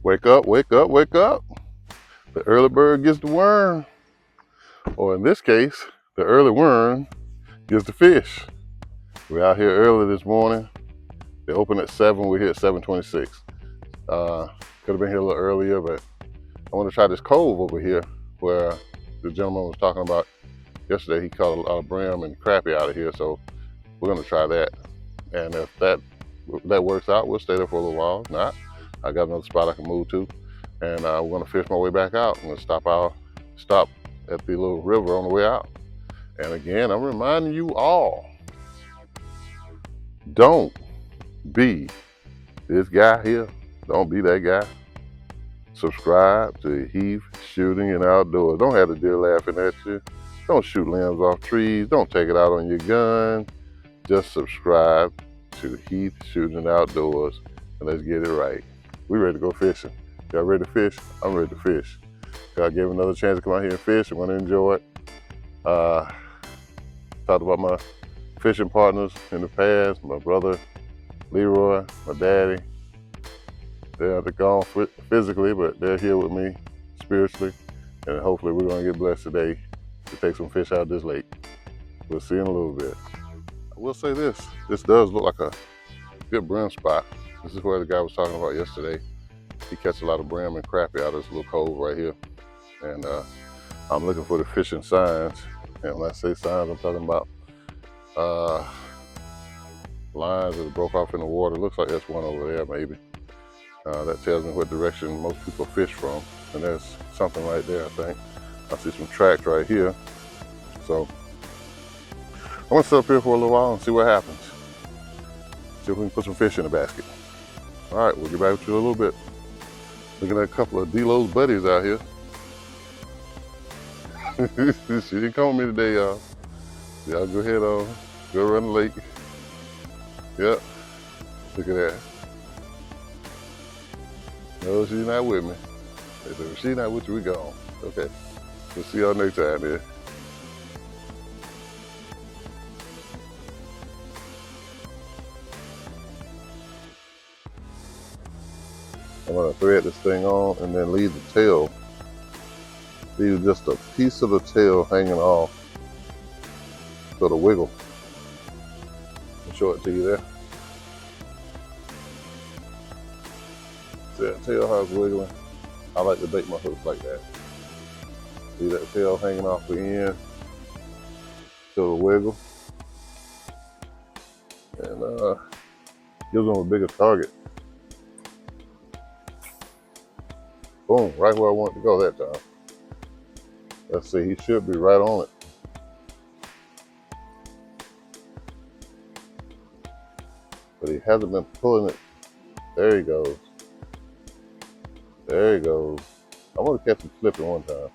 Wake up, wake up, wake up. The early bird gets the worm. Or in this case, the early worm gets the fish. We're out here early this morning. They open at 7, we're here at 7:26. Could have been here a little earlier, but I want to try this cove over here where the gentleman was talking about yesterday. He caught a lot of brim and crappie out of here, so we're gonna try that. And if that works out, we'll stay there for a little while. If not, I got another spot I can move to, and we're gonna fish my way back out. I'm gonna stop at the little river on the way out. And again, I'm reminding you all, don't be this guy here. Don't be that guy. Subscribe to Heath Shooting and Outdoors. Don't have the deer laughing at you. Don't shoot limbs off trees. Don't take it out on your gun. Just subscribe to Heath Shooting and Outdoors, and let's get it right. We ready to go fishing. Y'all ready to fish? I'm ready to fish. God gave me another chance to come out here and fish. I'm gonna enjoy it. Talked about my fishing partners in the past, my brother Leroy, my daddy. They're gone physically, but they're here with me spiritually, and hopefully we're gonna get blessed today to take some fish out of this lake. We'll see in a little bit. I will say this does look like a good brim spot. This is where the guy was talking about yesterday. He catches a lot of brim and crappie out of this little cove right here. And I'm looking for the fishing signs. And when I say signs, I'm talking about lines that broke off in the water. Looks like there's one over there maybe. That tells me what direction most people fish from. And there's something right there, I think. I see some tracks right here. So I'm gonna sit up here for a little while and see what happens. See if we can put some fish in the basket. All right, we'll get back to you in a little bit. Looking at a couple of D-Lo's buddies out here. She didn't come with me today, y'all. Y'all go ahead on, go run the lake. Yep, look at that. No, she's not with me. They said, if she's not with you, we gone. Okay, we'll see y'all next time then. I'm gonna thread this thing on and then leave the tail. Leave just a piece of the tail hanging off. So the wiggle. I'll show it to you there. See that tail how it's wiggling? I like to bait my hooks like that. See that tail hanging off the end? So the wiggle. And gives them a bigger target. Boom, right where I want it to go that time. Let's see, he should be right on it. But he hasn't been pulling it. There he goes. There he goes. I want to catch him slipping one time.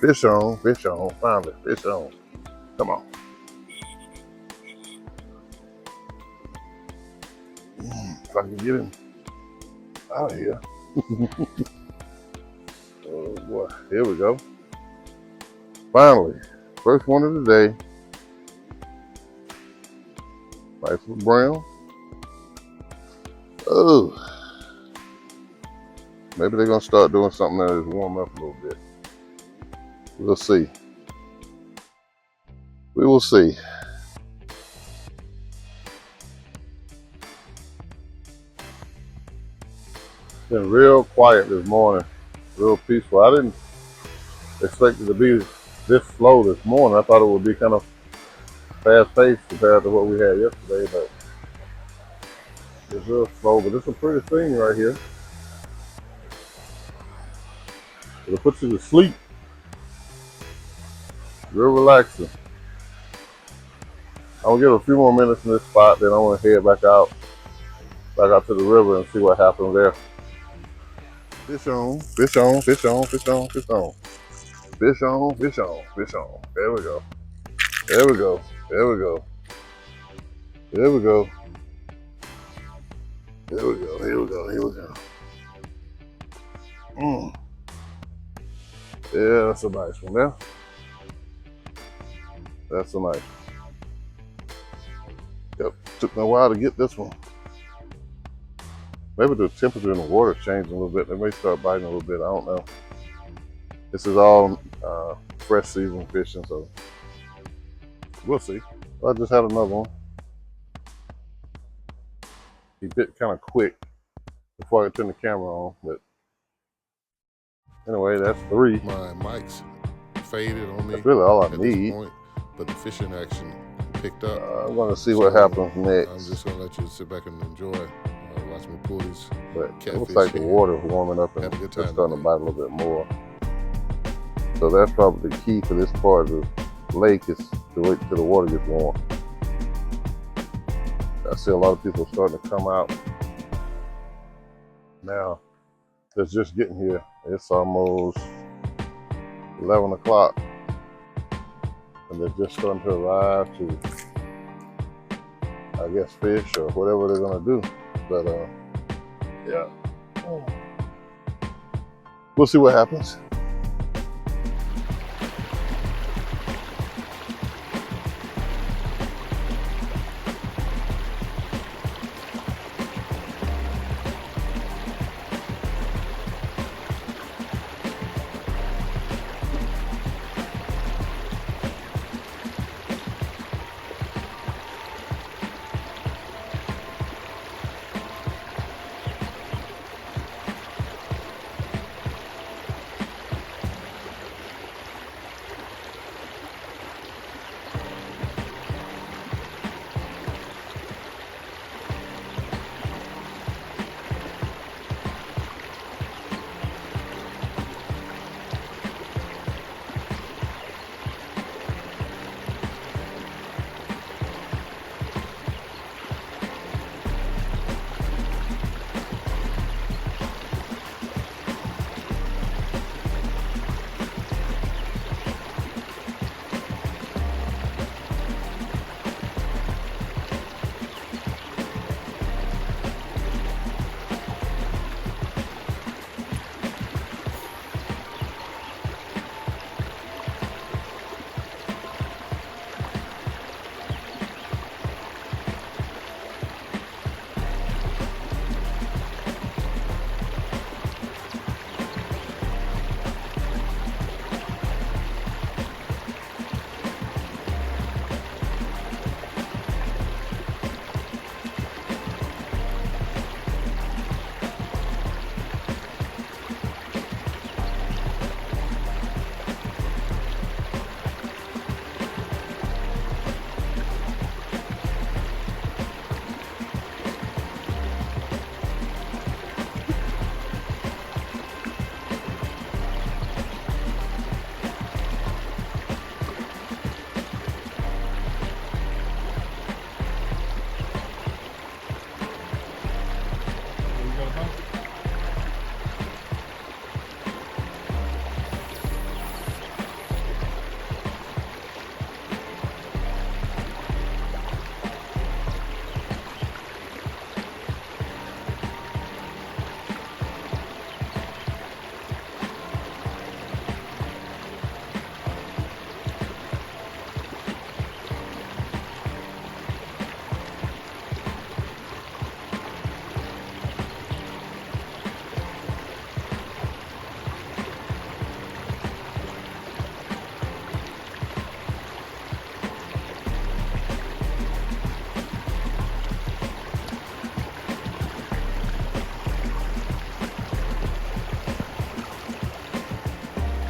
Fish on, finally, fish on. Come on. If I can get him out of here. Oh boy, here we go. Finally, first one of the day. Nice little brown. Oh, maybe they're gonna start doing something that is warm up a little bit. We'll see. We will see. Been real quiet this morning, real peaceful. I didn't expect it to be this slow this morning. I thought it would be kind of fast-paced compared to what we had yesterday, but it's real slow. But it's a pretty thing right here. It'll put you to sleep. Real relaxing. I'm gonna give it a few more minutes in this spot, then I want to head back out to the river and see what happens there. Fish on, fish on, fish on, fish on, fish on. Fish on, fish on, fish on. There we go. There we go. There we go. There we go. Here we go. Here we go. Here we go. Yeah, that's a nice one there. That's a nice one. Yep, took me a while to get this one. Maybe the temperature in the water changed a little bit. They may start biting a little bit. I don't know. This is all fresh season fishing, so we'll see. I just had another one. He bit kind of quick before I turn the camera on, but anyway, that's 3. My mic's faded on me. That's really all I at need. This point, but the fishing action picked up. I'm going to see what happens next. I'm just going to let you sit back and enjoy. Watch me pull these catfish. It looks like the water's warming up and it's starting to bite a little bit more. So that's probably the key for this part of the lake is to wait till the water gets warm. I see a lot of people starting to come out now. That's just getting here. It's almost 11 o'clock. And they're just starting to arrive to, I guess, fish or whatever they're gonna do. But yeah. We'll see what happens.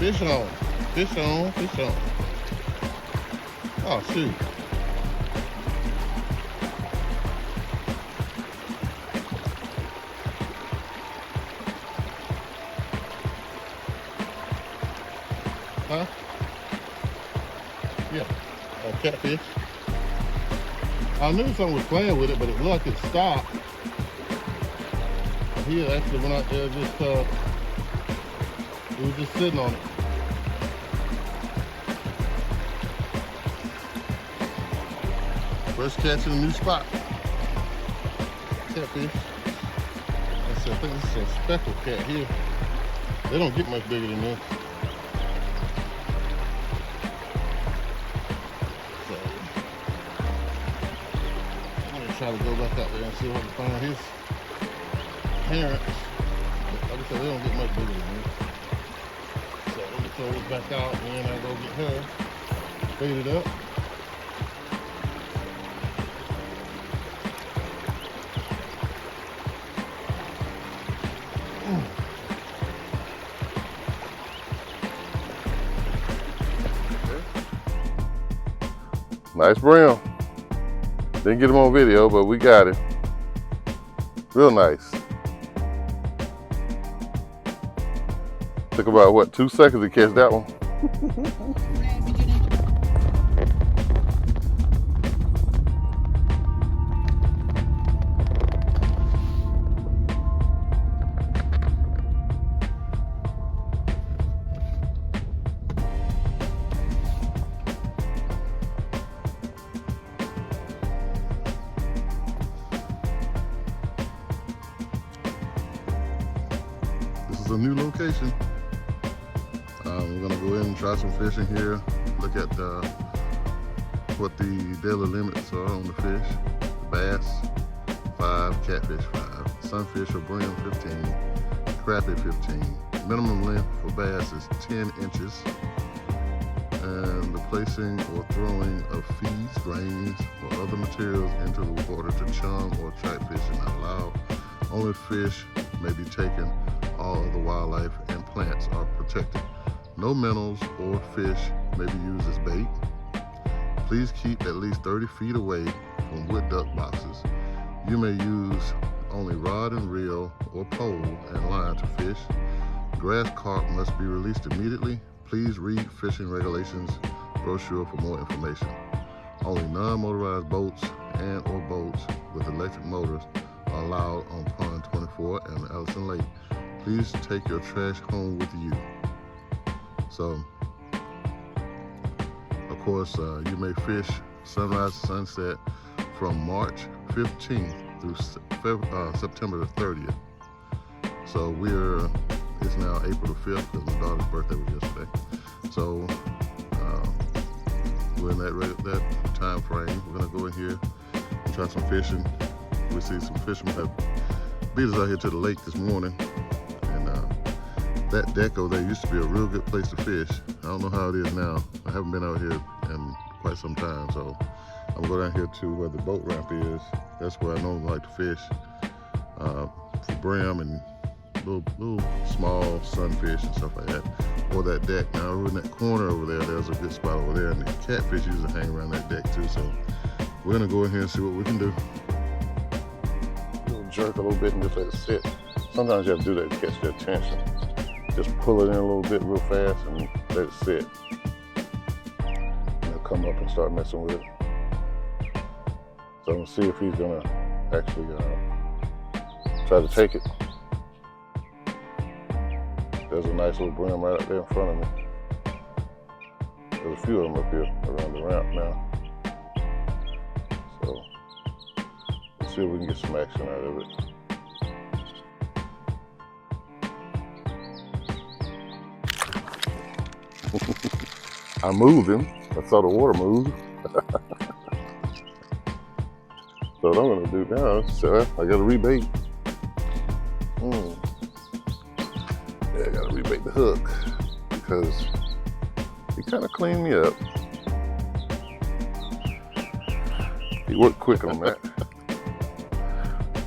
Fish on, fish on, fish on. Oh, shoot. Huh? Yeah, catfish. I knew someone was playing with it, but it looked like it stopped. He actually went out there just, he was just sitting on it. First catch in a new spot. Catfish. I think this is a speckled cat here. They don't get much bigger than this. try to go back out there and see if I can find his parents. But like I said, they don't get much bigger than me. So let me throw this back out and then I'll go get her, feed it up. Nice brim. Didn't get him on video, but we got it. Real nice. Took about, what, 2 seconds to catch that one? This is a new location. We're gonna go in and try some fishing here. Look at what the daily limits are on the fish. Bass, 5, catfish 5, sunfish or brim 15, crappie 15. Minimum length for bass is 10 inches. And the placing or throwing of feeds, grains, or other materials into the water to chum or attract fish is not allowed. Only fish may be taken. All other wildlife and plants are protected. No minnows or fish may be used as bait. Please keep at least 30 feet away from wood duck boxes. You may use only rod and reel or pole and line to fish. Grass carp must be released immediately. Please read fishing regulations brochure for more information. Only non-motorized boats and or boats with electric motors are allowed on Pond 24 and Ellison Lake. Please take your trash home with you. So, of course, you may fish sunrise to sunset from March 15th through September the 30th. So it's now April the 5th because my daughter's birthday was yesterday. So we're in that time frame. We're gonna go in here and try some fishing. We see some fishermen have beat us out here to the lake this morning. That deck over there used to be a real good place to fish. I don't know how it is now. I haven't been out here in quite some time, so I'm going down here to where the boat ramp is. That's where I normally like to fish for brim and little small sunfish and stuff like that. Or that deck. Now over in that corner over there, there's a good spot over there, and the catfish usually hang around that deck too. So we're gonna go in here and see what we can do. You'll jerk a little bit and just let it sit. Sometimes you have to do that to catch their attention. Just pull it in a little bit real fast and let it sit. And they'll come up and start messing with it. So I'm gonna see if he's gonna actually try to take it. There's a nice little brim right up there in front of me. There's a few of them up here around the ramp now. So let's see if we can get some action out of it. I moved him. I saw the water move. So what I'm gonna do now is I gotta rebait. Yeah, I gotta rebait the hook because he kind of cleaned me up. He worked quick on that.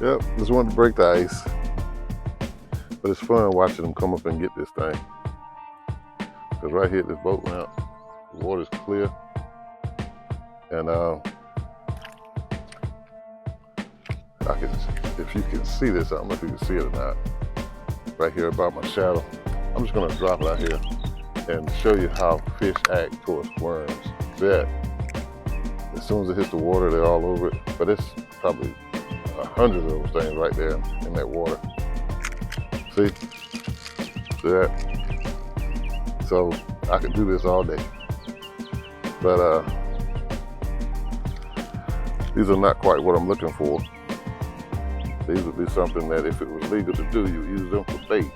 Yep, just wanted to break the ice. But it's fun watching him come up and get this thing. Because right here at this boat ramp, the water's clear. And if you can see this, I don't know if you can see it or not, right here about my shadow. I'm just gonna drop it out here and show you how fish act towards worms. That, as soon as it hits the water, they're all over it. But it's probably 100 of those things right there in that water. See that? So I could do this all day. But these are not quite what I'm looking for. These would be something that if it was legal to do, you use them for bait.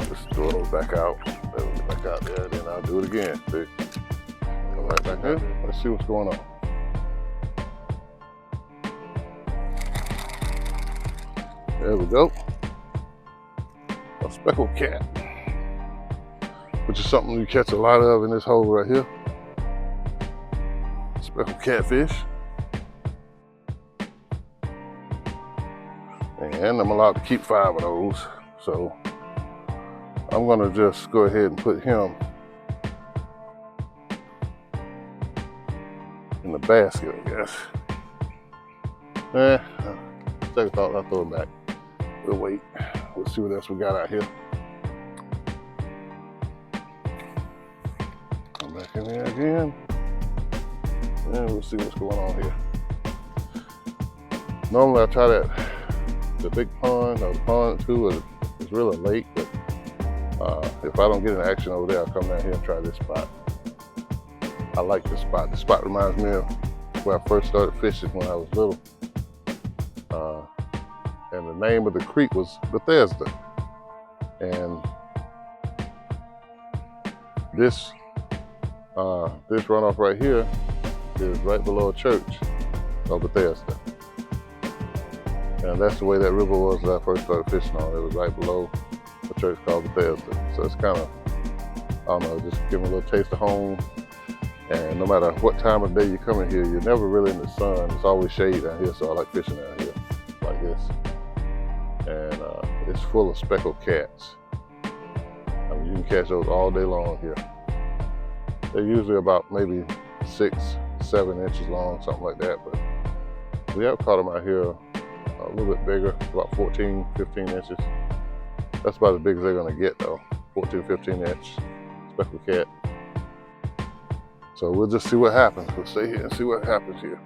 Just throw those back out. They'll get back out there, then I'll do it again. See? Come right back there. Let's see what's going on. There we go. A speckled cat, which is something you catch a lot of in this hole right here. Speckled catfish. And I'm allowed to keep 5 of those. So I'm gonna just go ahead and put him in the basket, I guess. Second thought, I'll throw it back. We'll wait. We'll see what else we got out here. Come back in there again. And we'll see what's going on here. Normally I try the big pond, or the pond too, is really a lake, but if I don't get an action over there, I'll come down here and try this spot. I like this spot. This spot reminds me of where I first started fishing when I was little. And the name of the creek was Bethesda. And this runoff right here is right below a church of Bethesda. And that's the way that river was that I first started fishing on. It was right below a church called Bethesda. So it's kind of, I don't know, just give me a little taste of home. And no matter what time of day you come in here, you're never really in the sun. It's always shade down here, so I like fishing down here like this. And it's full of speckled cats. I mean, you can catch those all day long here. They're usually about maybe 6, 7 inches long, something like that. But we have caught them out here a little bit bigger, about 14, 15 inches. That's about as big as they're gonna get though, 14, 15 inch speckled cat. So we'll just see what happens. We'll stay here and see what happens here.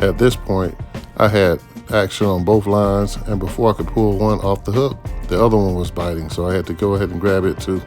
At this point, I had action on both lines, and before I could pull one off the hook, the other one was biting, so I had to go ahead and grab it too.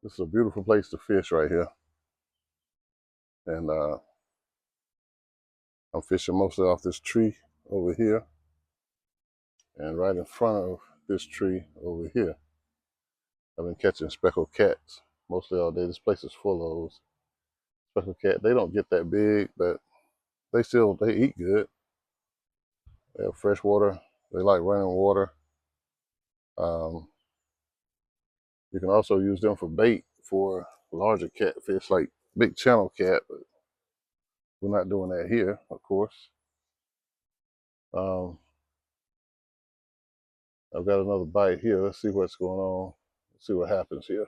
This is a beautiful place to fish right here. And I'm fishing mostly off this tree over here. And right in front of this tree over here, I've been catching speckled cats mostly all day. This place is full of those. Speckled cat, they don't get that big, but they eat good. They have fresh water. They like running water. You can also use them for bait for larger catfish like big channel cat, but we're not doing that here, of course. I've got another bite here. Let's see what's going on. Let's see what happens here.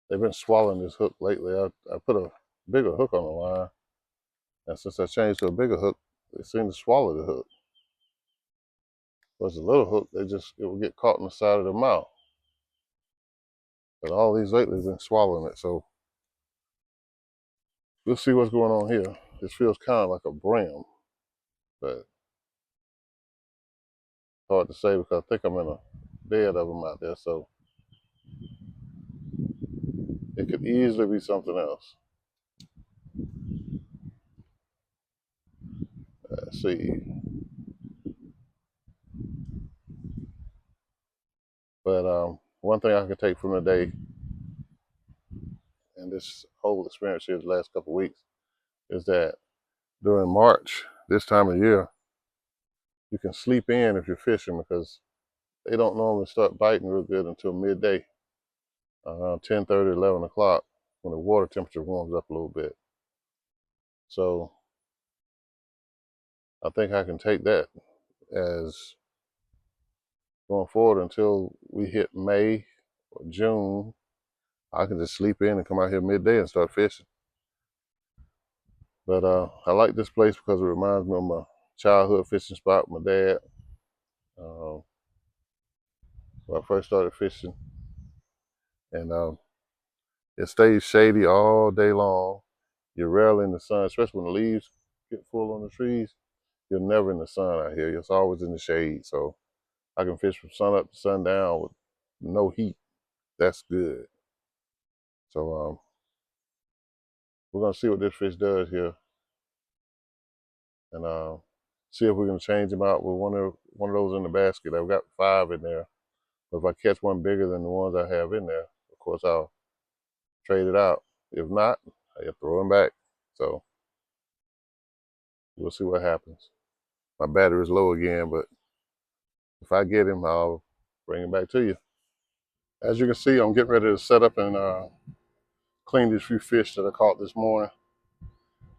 They've been swallowing this hook lately. I put a bigger hook on the line, and since I changed to a bigger hook, they seem to swallow the hook. But it's a little hook, it will get caught in the side of the mouth. But all these lately have been swallowing it, so we'll see what's going on here. This feels kind of like a brim, but hard to say because I think I'm in a bed of them out there, so it could easily be something else. Let's see. But one thing I can take from today and this whole experience here the last couple of weeks is that during March, this time of year, you can sleep in if you're fishing because they don't normally start biting real good until midday, around 10:30, 11 o'clock, when the water temperature warms up a little bit. So I think I can take that as going forward until we hit May or June. I can just sleep in and come out here midday and start fishing. But I like this place because it reminds me of my childhood fishing spot with my dad. When I first started fishing, and it stays shady all day long. You're rarely in the sun, especially when the leaves get full on the trees. You're never in the sun out here. It's always in the shade. So I can fish from sun up to sundown with no heat. That's good. So we're gonna see what this fish does here, and see if we can change him out with one of those in the basket. I've got 5 in there. But if I catch one bigger than the ones I have in there, of course I'll trade it out. If not, I throw him back. So we'll see what happens. My battery is low again, but if I get him, I'll bring him back to you. As you can see, I'm getting ready to set up and clean these few fish that I caught this morning.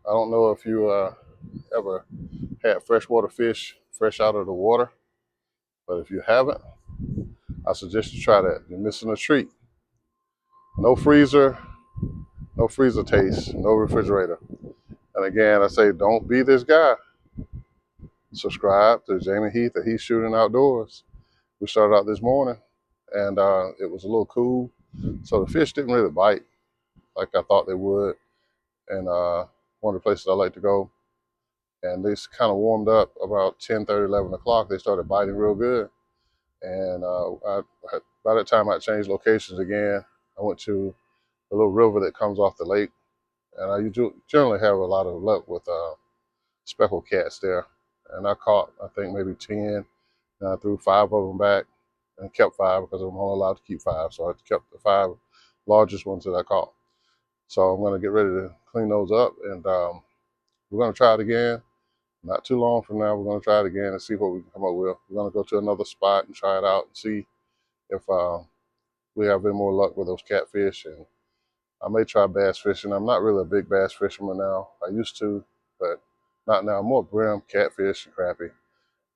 I don't know if you ever had freshwater fish fresh out of the water, but if you haven't, I suggest you try that. You're missing a treat. No freezer taste, no refrigerator. And again, I say, don't be this guy. Subscribe to Jamie Heath at Heath Shooting Outdoors. We started out this morning, and it was a little cool, so the fish didn't really bite like I thought they would. And one of the places I like to go, and they kind of warmed up about 10:30, 11 o'clock. They started biting real good, and by that time I changed locations again. I went to a little river that comes off the lake, and I generally have a lot of luck with speckled cats there. And I caught, I think, maybe 10, and I threw 5 of them back and kept 5 because I'm only allowed to keep 5. So I kept the 5 largest ones that I caught. So I'm going to get ready to clean those up, and we're going to try it again. Not too long from now, we're going to try it again and see what we can come up with. We're going to go to another spot and try it out and see if we have any more luck with those catfish. And I may try bass fishing. I'm not really a big bass fisherman now. I used to, but not now. I'm more brim, catfish, and crappie.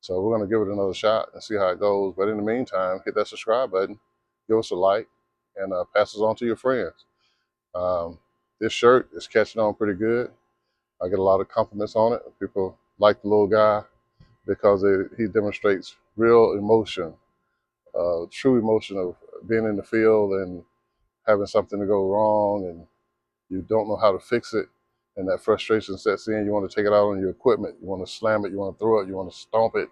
So we're going to give it another shot and see how it goes. But in the meantime, hit that subscribe button, give us a like, and pass us on to your friends. This shirt is catching on pretty good. I get a lot of compliments on it. People like the little guy because he demonstrates real emotion, true emotion of being in the field and having something to go wrong and you don't know how to fix it. And that frustration sets in. You want to take it out on your equipment. You want to slam it. You want to throw it. You want to stomp it.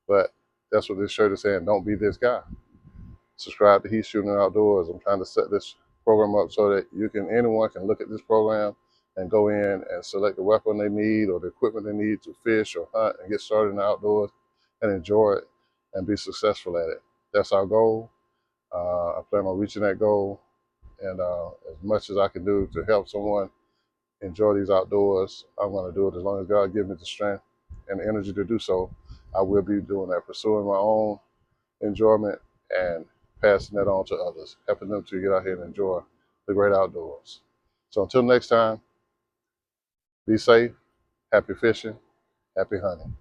But that's what this shirt is saying. Don't be this guy. Subscribe to Heath Shooting Outdoors. I'm trying to set this program up so that anyone can look at this program and go in and select the weapon they need or the equipment they need to fish or hunt and get started in the outdoors and enjoy it and be successful at it. That's our goal. I plan on reaching that goal, and as much as I can do to help someone enjoy these outdoors, I'm going to do it. As long as God gives me the strength and the energy to do so, I will be doing that, pursuing my own enjoyment and passing that on to others, helping them to get out here and enjoy the great outdoors. So until next time, be safe, happy fishing, happy hunting.